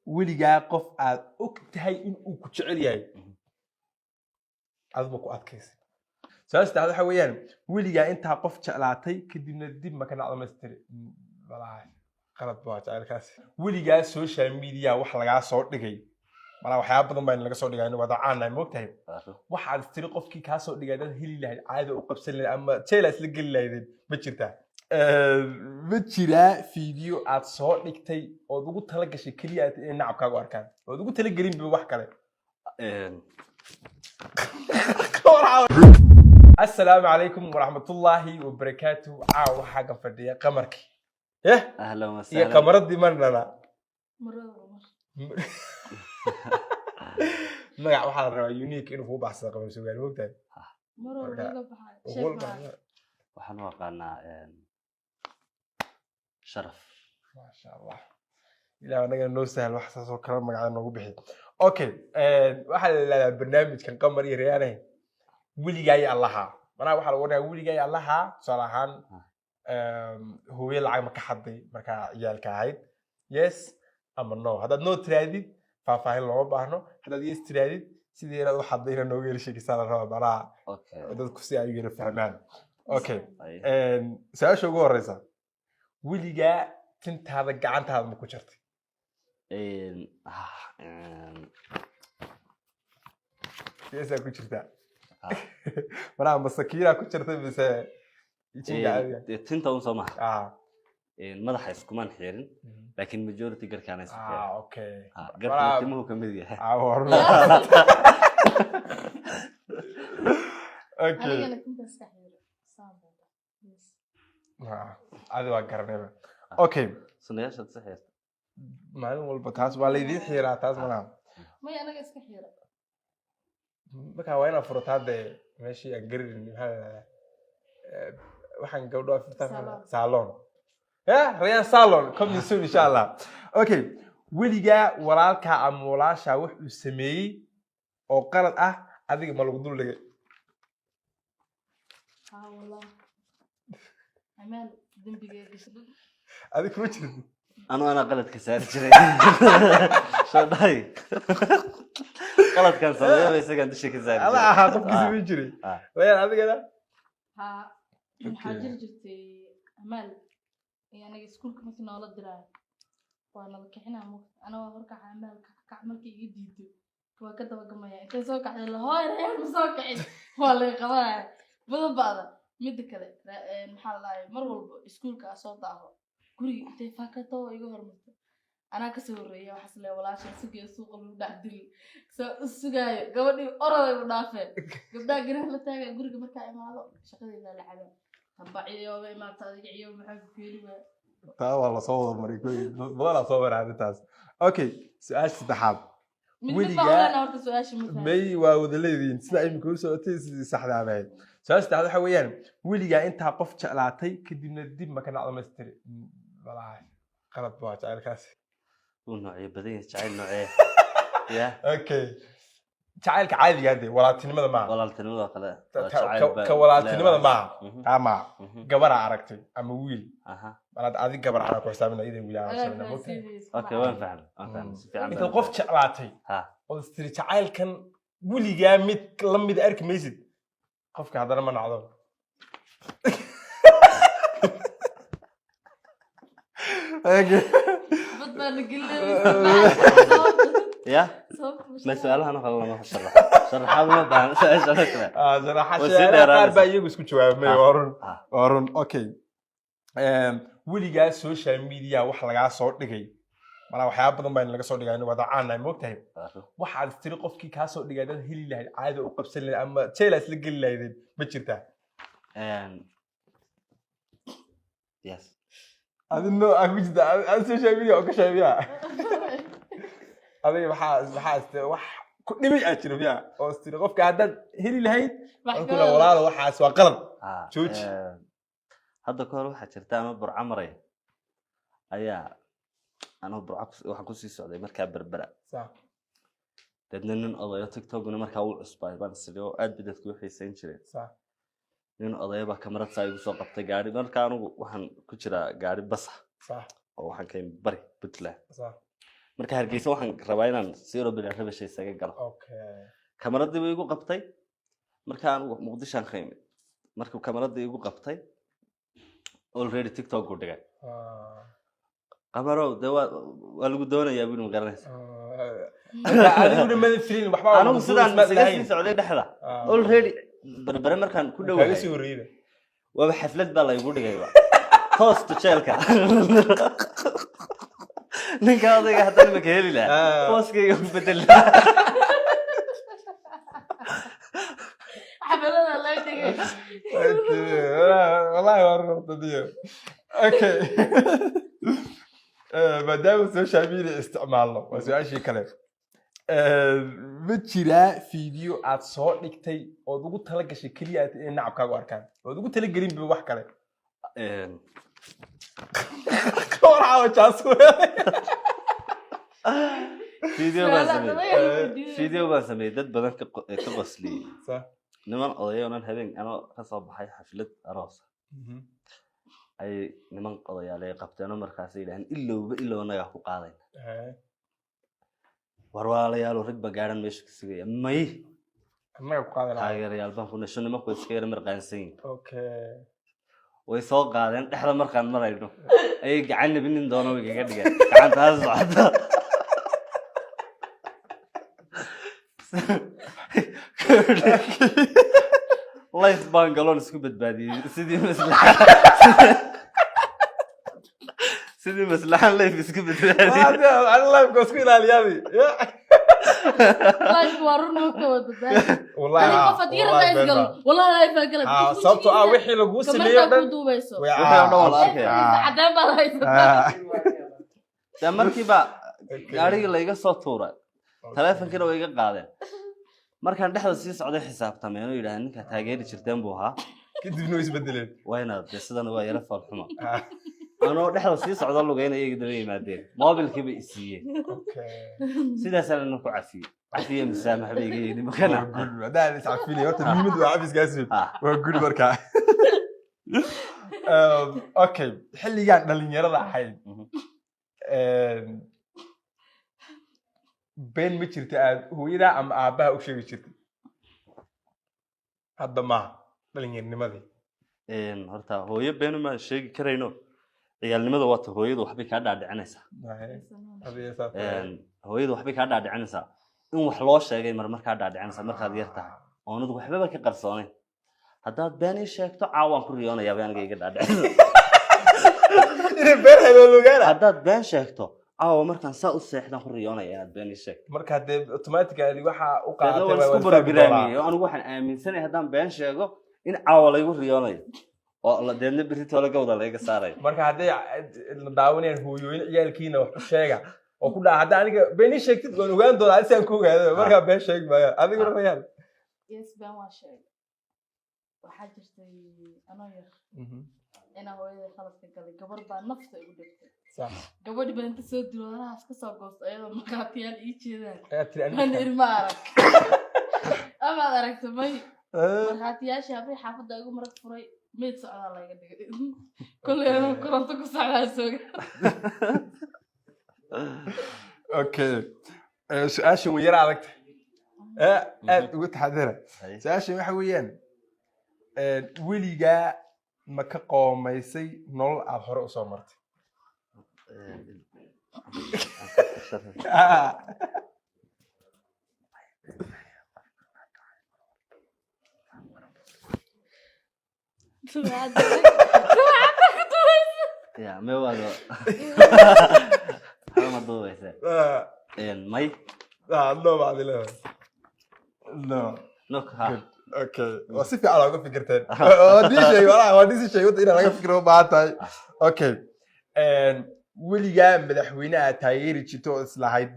weligaa qof aad og tahay in uu ku jecel yahay adba ku adkaysa sababta waxa weeyaan weligaa intaa qof jeclaatay kadibna dib ma ka dhamaystiri walahi qalad baa jecelkaas weligaa social media wax laga soo dhigay mala waxyaabo badan baa laga soo dhigay in wada caanay moogtahay waxaad tiri qofkii ka soo dhigay dad heli lahayd caado u qabsan lahayd ama jeelas la gali lahayd ma jirtaa ma jiraa video aad soo dhigtay oo ugu tala gashay kaliya in nacabkaagu arkaan oo ugu tala gelin wax kale السلام عليكم ورحمة الله وبركاته عاو حاجة فردية قمرك إيه أهلا وسهلا يا قمرات دي مرة ما يعرف حاجة يونيك إنه هو بحث قمر سوي الوقت مرة وحنا وقعنا شرف ما شاء الله إلى أنا قلنا نوسهل وحساس وكلام قاعد نقول بحي أوكي واحد البرنامج كان قمر يريانه weligaay allaha manaa waxa lagu dhahay weligaay allaha salahan hooyo lacag ma ka xaday marka ciyaalka ahayd yes ama no hadaad no tiraadid faahfaahin loo baahno hadaad yes tiraadid sidii inaad wax hadayna nooga yeeli sheekaysaa la rabaa manaa dadku si ay yara fahmaan okay su'aasha ugu horeysa weligaa tintaada gacantaada ma ku jirtay yes ku jirtaa مرة مسكينة كنت شرطي بس تنتا ونصمها مدح يسكمان حيرين لكن مجورتي قر كان يسكمان اوكي قر تيمو كميديا اوكي انا كنت استحيل صعب هذا واقرني اوكي سنياش تسحير ما هو البطاس والدي حيرة تاس ما انا استحيل marka waa inaan furtaade meeshii aan garin waxaan gabdho furtaa salon rayaan salon come soon insha Allah okay weligaa walaalka ama walaasha wax uu sameeyay oo qalad ah adiga ma lagu dul dhigay wallah amaan dambigeeda adiga ma jirin أنا قلت كسر جري شو داي قلت كان صغير بس كان دشي كسر أنا أحب كسر جري وين هذا كذا ها حاجر جتي أمال يعني سكول كم كنا على الدراية وأنا بكحنا مو أنا وأركع أمال كعمل كي جديد وكذا وجماعة أنت سوق على الهاي ريال مسوق عين والله قواعد بدو بعض مد كذا محل لاي مرة سكول كأصوات عهو guriga intay faakato iga hormarto ana ka soo horeeyay waxa isla walaasha suuqiyo suuqa lagu dhaxdil soo sugaayo gabadhii oroday u dhaafay gabdhaha garaha la taagay guriga marka imaado shaqadeeda la cabo tabaciyo way ma taadiyo maxaa ku keenay taa wala soo wada maray wala soo waraad taas okay su'aal saddexaad weligaa may waa wada leediin sida ay ku soo socotay saxda ahayd su'aal saddexaad waxa weeyaan weligaa intaa qof jeclaatay kadibna dib ma ka dhamaystiri walahi qalad baa jecelkaas ونوعي بدين جعل نوعيه يا اوكي جعلك عادي هذه walaaltinimada ma walaaltinimada kale ka walaaltinimada ma ama gabar aragtay ama wiil balad adig gabar arag ku xisaabina idin wiil aan sameeyna okay waan fahmay si fiican inta qof jeclaatay oo istiri jacaylkan weligaa mid la mid arki maysid qofka hadana ma nacdo okay يا ما سؤالها أنا خلنا ما شرح شرحها ما بعرف شرحها شرحها قال بيجي اسكت شوية ما ورن أوكي weligaa social media wax laga soo dhigay mala waxyaabo badan baa laga soo dhigay in wada caanay moogtahay waxaad tiri qofkii ka soo dhigay dad heli lahayd caado u qabsan lahayd ama jeelas la gali lahayd ma jirtaa yes adino agujda social media oo ka shaqeeya adiga waxa wax ku dhimay aad jiro biya oo istiri qofka hadda heli lahayd kula walaalo waxaas waa qalad jooji hadda ka hor waxa jirta ama burcamray ayaa أنا برعكس واحد كوسي سعودي مركب بربرة. صح. تدنن قضايا تيك توك ونمرك أول عصبة بان السليو قد بدأت تقول في سنشري. صح. لأن قضايا بكاميرا سايق وسوق بتجاري ما كانوا وحن كشرة جاري بس. صح. أو وحن كين بري بتله. صح. marka hargeysa waxaan rabaa inaan siro bilaa rabashay isaga galo okay kamaradii way igu qabtay markaan muqdishaan qiimay markuu kamaradii igu qabtay already TikTok ku dhigay qamaro waa lagu doonayaa inuu garanayso adigu ma filin waxba anigu sidaan isla socday dhexda already barbare markaan ku dhawahay kaga soo horeeyay waa xaflad baa la igu dhigayba toast jeelka ninka odayga hadda ma ka heli lahaa tooskayga ku bedel xafladda la dhigay والله ورطت دي اوكي ما دام السوشيال ميديا استعمالنا وسؤال شيء كلام ma jiraa fiideo aad soo dhigtay oo ugu tala gashay kaliya in nacabkaagu arkaan oo ugu tala gelin wax kale فيديو baan sameeyay dad badan ka qosliyay niman odayaal habeen ana ka soo baxay xaflad aroos ay niman odayaal ay qabteen markaas ay ilaahan ilowba naga ku qaaday warwaalayaal rag bagaaran meesha ka sugaya may naga ku qaaday taageerayaal baan ku nasho niman ku iska yar marqaansan okay way soo qaadeen dhexda markaan marayno ay gacan nabinin doono way kaga dhigeen gacantaas socda life baan galon isku badbaadiyay sidii maslaxan life isku badbaadiyay aan life ko isku ilaaliyay life warno ka badbaadiyay wallahi wallahi life gal sababtoo ah wixii lagu sameeyo dhan cadaan baa haysaa markii ba gaariga la iga soo tuuray telefonkina way iga qaadeen markaan dhexda sii socday xisaabtameen oo yiraahdeen ninka taageeri jirteen buu ahaa kadibna way isbedeleen wayna sidana waa yara falxuma anoo dhexda sii socdo lugeynay iyaga daba yimaadeen mobilkii bay isiiyeen sidaas aan ku cafiyay misaamax bay iga yeedin makana hadaan is cafiyay horta muhiimadu waa cafiskaas waa guri marka okay xilligan dhalinyarada ahayd been ma jirta aad hooyada ama aabaha u sheegi jirtay hadda ma dhalinyarnimadii horta hooyo been ma sheegi karayno ciyaalnimada waa hooyadu waxbay ka dhaadhicinaysaa hooyadu waxbay ka dhaadhicinaysaa in wax loo sheegay markaa dhaadhicinaysaa markaad yar tahay oonad waxbaba ka qarsoonayn haddaad been ii sheegto caawaan ku riyoonayaa baan iga dhaadhicin haddaad been sheegto caawa markaan saa u seexdan ku riyoonaya inaad been ii sheegto marka dee automatically waxa u qaadatay waa isku programiyay oo anigu waxaan aaminsanahay haddaan been sheego in caawa laygu riyoonayo oo la deedna berito la gowda laga saaray marka hadday la daawanayaan hooyooyin ciyaalkiina wax u sheega oo ku dhaca hadda aniga been ii sheegtid waan ogaan doonaa si aan ku ogaado marka been sheeg maayo adigu rayaan yes been waa sheeg waxaa jirtay anoo yar inaa hooyada khaladka galay gabar baa nafta igu dhigtay gabadhi baan inta soo dilo halaas ka soo goosto ayadoo markaatiyaal ii jeedaan aan irma arag amaad aragta may markaatiyaashii habray xaafadda igu marag furay meyd socdaa laga dhigay kolley anuu koronto ku socdaa sooga okay su-aashan way yar adagta aad ugu taxadira su-aashan waxa weeyaan weligaa ma ka qoomaysay nolol aad hore u soo martay يا ما هو هذا ما دوبه ماي no بعد لا no نكها اوكي وصفي على وقف فكرتين ودي شيء والله ودي شيء وانت انا فكره ما تاي اوكي weligaa madaxweynaha taageeri jirto oo islahayd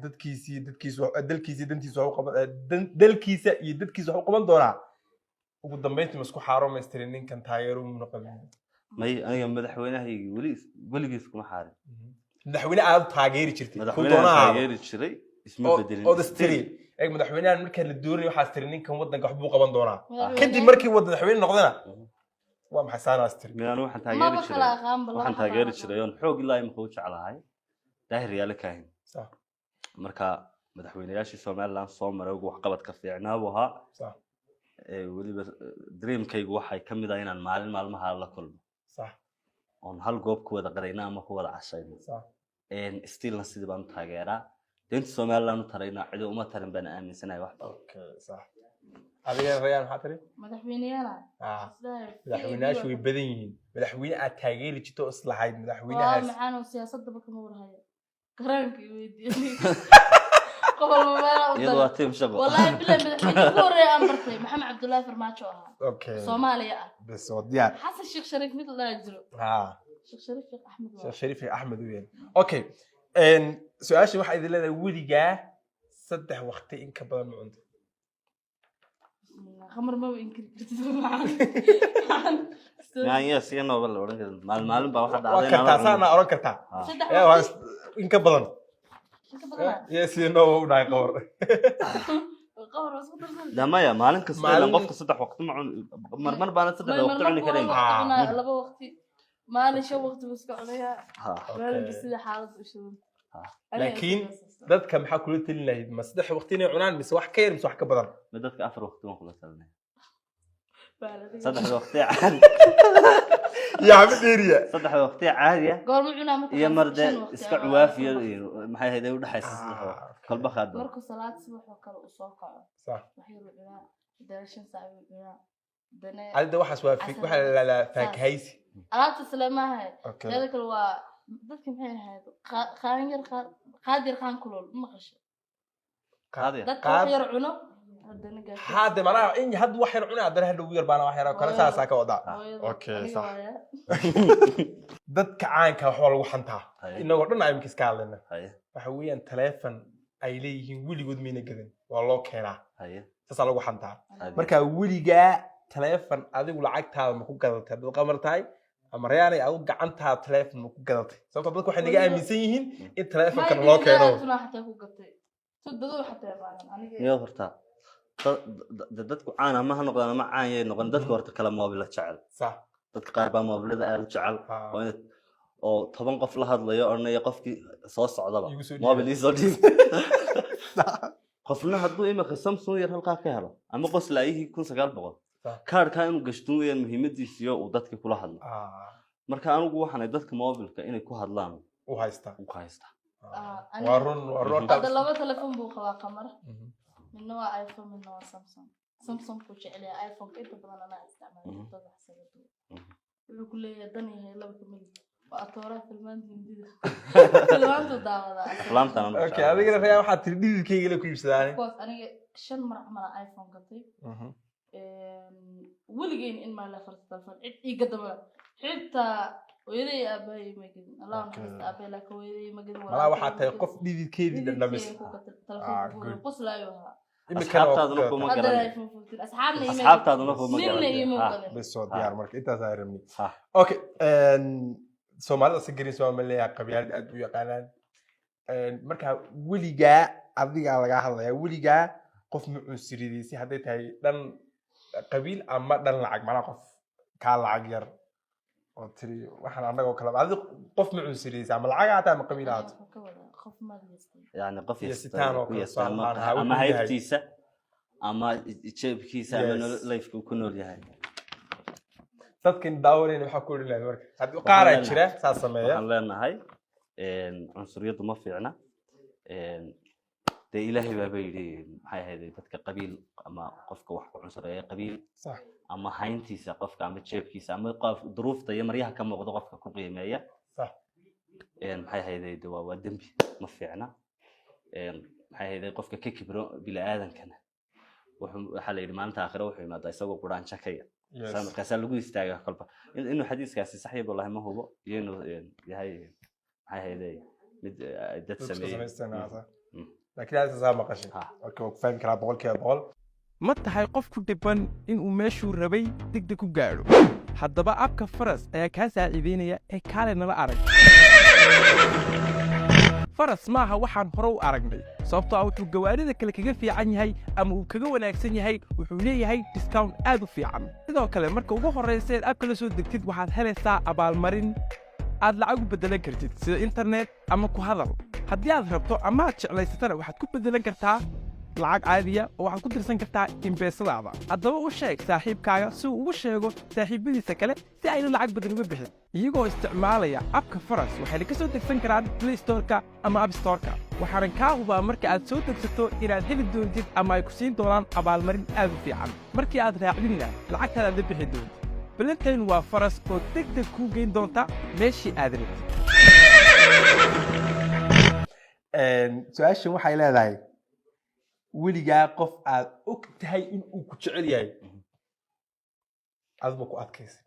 dalkiisa dantiisa wax u qaban dalkiisa iyo dadkiisa wax u qaban doonaa ugu dambeyntii masku xaaroomaystirin ninkan taageero u noqon may aniga madaxweynahaygi weligiis kuma xaarin madaxweyne aad taageeri jirtay madaxweynaha taageeri jiray isma bedelin oo dastiri madaxweynahan marka la doonayo waxaas tiri ninkan wadanka wax buu qaban doonaa kadib markii madaxweyne noqdana waa maxay saanaastiri midan waxaan taageeri jiray oon xoog ilaa imika u jeclahay daahir yaala kaahin marka madaxweynayaashii Soomaaliland soo maray ugu wax qabad ka fiicnaa buu ahaa صح waliba dreamkaygu waxay ka mid ah inaan maalin maalmaha la kulmo صح on hal goob ku wada qarayna ama ku wada cashayno صح still sidii baan taageeraa deynta Soomaaliland u tarayna cid uma tarin baan aaminsanahay wax badan اوكي صح adiga rayaan maxaa tiri madaxweynayaal madaxweynayaashu way badan yihiin madaxweyne aad taageeri jirto islahayd waa madaxweynahaas maxaan siyaasadaba kama warhayo garanka weydiiyay qobol ma iyadoo waa team shaqo wallahi billahi madaxweyne ugu horeeyay aan bartay maxamed cabdullaahi farmaajo ahaa okay Soomaaliya ah bas wadiyaar xasan sheekh shariif mid la jiro sheekh shariif axmed sheekh shariif axmed weeyaan okay su'aasha waxa idin leedahay weligaa saddex waqti in ka badan ma cunto khamar ma inkir yaanya si nooba la oran karin maalin baa waxa waa dhacday kartaa saana oran kartaa saddex waa in ka badan inta badan yes si nooba u dhaay qowr qowr isku darsan damaya maalin kasta ilaa qofka saddex waqti ma cun marmar baan saddex waqti cuni karin laba waqti maalin shan waqti iska cunaya ha maalin sida xaalad u shidan laakiin dadka maxaa kula talin lahayd ma saddex waqti inay cunaan mise wax ka yar mise wax ka badan ma dadka afar waqti waan kula talnay baaladiga saddex waqti caadi yaa ma dheeriya saddex waqti caadi ah goorma cunaa marka iyo marde iska cuwaafiyo maxay hayday u dhaxaysaa kalba qaado marka salaad subax oo kale u soo kaco صح waxay cunaa daashan saac u cunaa dana adiga waxaas waa waxa la faakahaysi alaabta salaamaha okay dadka kale waa dadka maxay ahayd qaadir qaadir qaan kulul ma qasho qaadi dadka wax yar cuno hadana gaasho hada manaa in had wax yar cunaa hadana hadhow yar baana wax yar kala saasa ka wada okay صح dadka caanka waxa lagu xantaa inagoo dhan aynu iska hadlayna haye waxa weeyaan telefoon ay leeyihiin weligood meena gadan waa loo keenaa haye saas lagu xantaa marka weligaa telefoon adigu lacagtaada ma ku gadatay dad qamar tahay ama reeyay adigu gacantaada telefoon ma ku gadatay sababtoo dadku waxay naga aaminsan yihiin in telefoonkan loo keeno tuna xataa ku gatay tudado xataa baanan aniga iyo horta dadku caan ma noqdaan ma caan yay noqon dadku horta kala moobil la jecel صح dadka qaar baa moobilada aad u jecel oo 10 qof la hadlayo ornaya qofkii soo socdaba moobil isoo dhiib qofna hadduu imika Samsung yar halka ka helo ama qoslaayihii 1900 kaarka inuu gashto weeyaan muhiimadiisa uu dadka kula hadlo marka anigu waxaan dadka moobilka inay ku hadlaan u haysta warun hada laba telefoon buu qabaa qamar midna waa iPhone midna waa Samsung ku jecel iPhone inta badan ana isticmaalo dad xasabado wuxuu ku leeyahay dan yahay laba kamid waa atoora filmaan hindida filmaantu daawada filmaantan okay adiga reeyaa waxa tiri dhididkayga la ku iibsadaan kuwaas aniga 5 mar camal iPhone gatay weligeen in ma la farta telefoon cid iga daba xitaa weeday abay magin Allah naxariista abay la kooyay magin wala waxa tahay qof dhididkeedii dhadhamis telefoon qoslaayo asxaabtaaduna kuma garanay asxaabtaaduna kuma garanay bas soo diyaar marka intaas ay rabni okay Soomaalida si garis waa maleeyahay qabyaalad aad u yaqaanaan marka weligaa adiga laga hadlaya weligaa qof mucusiridiisi haday tahay dhan qabiil ama dhan lacag mana qof ka lacag yar oo tiri waxaan anaga kala adiga qof mucusiridiisi ama lacag aad ama qabiil aad qof ma leeyahay يعني قف يستان أما هايفتيسا أما جيبكيسا أما لايفك وكنول يهاي dadkan daawanayna waxa ku dhigay marka hadii qaar ay jira saas sameeya waxaan leenahay cunsuriyadu ma fiicna de ilaahay baa yiri maxay ahayd dadka qabiil ama qofka wax ku cunsureeya qabiil sax ama hayntiisa qofka ama jeebkiisa ama qof duruufta iyo maryaha ka muuqdo qofka ku qiimeeya sax maxay ahayd waa dambi ma fiicna maxay ahayd qofka ka kibro bila aadankana waxa la yiri maanta aakhira wuxuu imaadaa isagoo quraan shakaya markaas lagu istaagaa kolba inuu xadiiskaasi sax yahay wallahi ma hubo iyo inuu yahay maxay ahayd mid dad sameeyay laakiin aad saama qashin okay oo fahmi kara 100% ma tahay qof ku dhiban inuu meeshuu rabay degdeg ku gaadho haddaba abka faras ayaa kaa saaciideynaya ee kaale nala arag faras maaha waxaan hore u aragnay sababtoo ah wuxuu gawaarida kale kaga fiican yahay ama uu kaga wanaagsan yahay wuxuu leeyahay discount aad u fiican sidoo kale marka ugu horreysa abka la soo degtid waxaad helaysaa abaalmarin aad lacag u beddelan kartid sida internet ama ku hadal haddii aad rabto ama aad jeclaysatana waxaad ku beddelan kartaa lacag caadiya oo waxaad ku dirsan kartaa imbeesadaada haddaba u sheeg saaxiibkaaga si uu ugu sheego saaxiibadiisa kale si ayna lacag badan uga bixin iyagoo isticmaalaya abka faras waxayna ka soo degsan karaan play storeka ama app storeka waxaana kaa hubaa marka aad soo degsato inaad heli doontid ama ay ku siin doonaan abaalmarin aad u fiican markii aad raacdinna lacagtaada la bixi doontid ballantayn waa faras oo degdeg kuu geyn doonta meeshii aad rabtid su-aashan waxay leedahay weligaa qof aad og tahay in uu ku jecel yahay adba ku adkaysa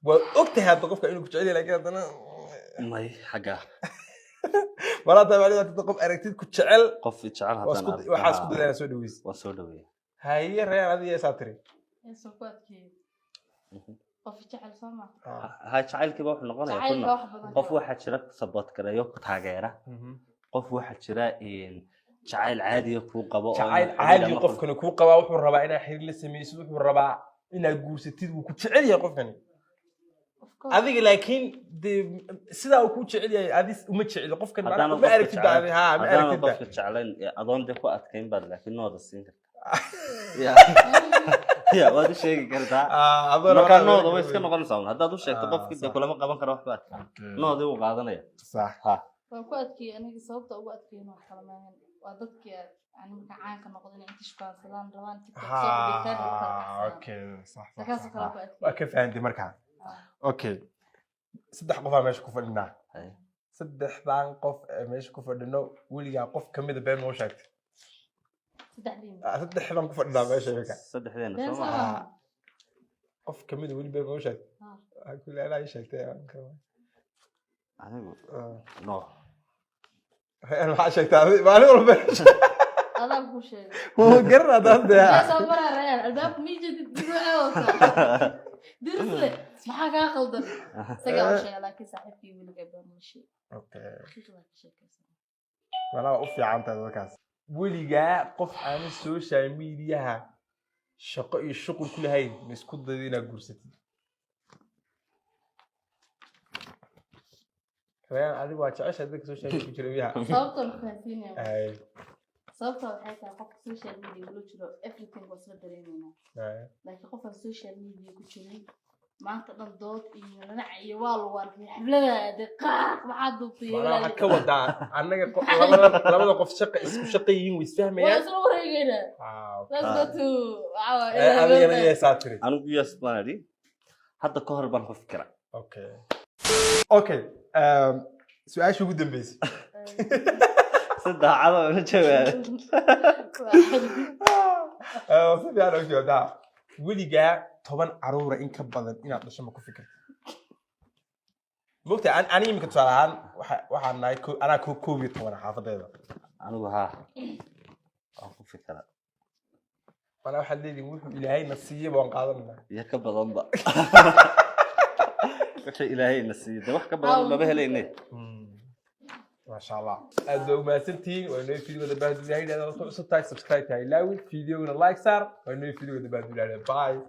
waad og tahay hadda qofka inuu ku jecel yahay laakiin haddana may xaggaa walaata maalimaad qof aragtid ku jecel qof jecel haddana waxaa isku dayana soo dhaweysa waa soo dhaweeya haye reer adiga eesaa tiri Yeeso ku adkeeyay. Qof jecel Soomaa. ha jacaylkiiba wuxuu noqonayaa Jacaylka wax badan. qof waxaa jira support gareeyo ku taageera qof waxaa jira jacayl caadiya kuu qabo jacayl caadi qofkani kuu qabaa wuxuu rabaa inaad xiriir la samaysid wuxuu rabaa inaad guursatid wuu ku jecel yahay qofkani adiga laakiin sidaa uu ku jecel yahay adis uma jecel qofkan ma aragtid baadi ha ma aragtid qofka jeclayn adoon de ku adkayn baad laakiin nooda siin kartaa ya waad u sheegi kartaa marka nooda way iska noqonaysaa haddaad u sheegto qofkii de kulama qaban karo waxba nooda uu qaadanaya sax ha Waan ku adkeeyay aniga sababta ugu adkeeyay wax kala maahan waa dadkii aan marka caanka noqdeen inta shaqaadaan rabaan TikTok soo dhigtaan okay sax sax kala ku adkeeyay waa ka fahanti markaa okay saddex qof meesha ku fadhinaa saddexdan qof meesha ku fadhino weligaa qof kamid ah been moo sheegtay saddexdan ku fadhinaa meesha iminka saddexdeena soo ma qof kamid ah weli been moo sheegtay kulli anaa ii sheegtay anigu no maxaa sheegtaa maalin walba adaa ku sheegay wuu garanaa daadee soo maraa reer albaabka miijadid dibuucee wata dirsle maxaa kaa qaldan isaga oo sheegay laakiin saaxiibkii weliga barnaamij okay wala u fiican tahay dadkaas weligaa qof aan social media shaqo iyo shuqul ku lahayn ma isku dayday inaad guursatid reer adigu waa jeceshahay dadka social media ku jira miyaa sababta ma fahansiinaya sababta waxay tahay qofka social media uu jiro everything was la dareemayna laakiin qofka social media ku jiray maanta dhan dood iyo ranac iyo waa lagu arkay xafladaada qaaq maxaa duubtay waxa ka wadaa annaga labada qof shaqo isku shaqeeyeen way isfahmayaan waa soo wareegayna let's go to adiga ma yeesatiri anigu yes baan hadda ka hor baan ku fikiraa okay okay su'aasha ugu dambeysay saddexaad oo jawaab si fiican u joodaa weligaa 10 caruura in ka badan inaad dhasho ma ku fikirtay mogta ani imika tusaale ahaan waxaan nahay anaa koob iyo 10 xaafadeeda anigu haa waan ku fikiraa wala waxaad leediin wuxuu ilaahay na siiyay baan qaadanaa iyo ka badanba wixii ilaahay na siiyay wax ka badan lama helaynay ما شاء الله أدو ما سنتين وإنه فيديو ده بعد الجاي ده سبسكرايب هاي لاوي فيديو لايك صار وإنه فيديو ده بعد الجاي باي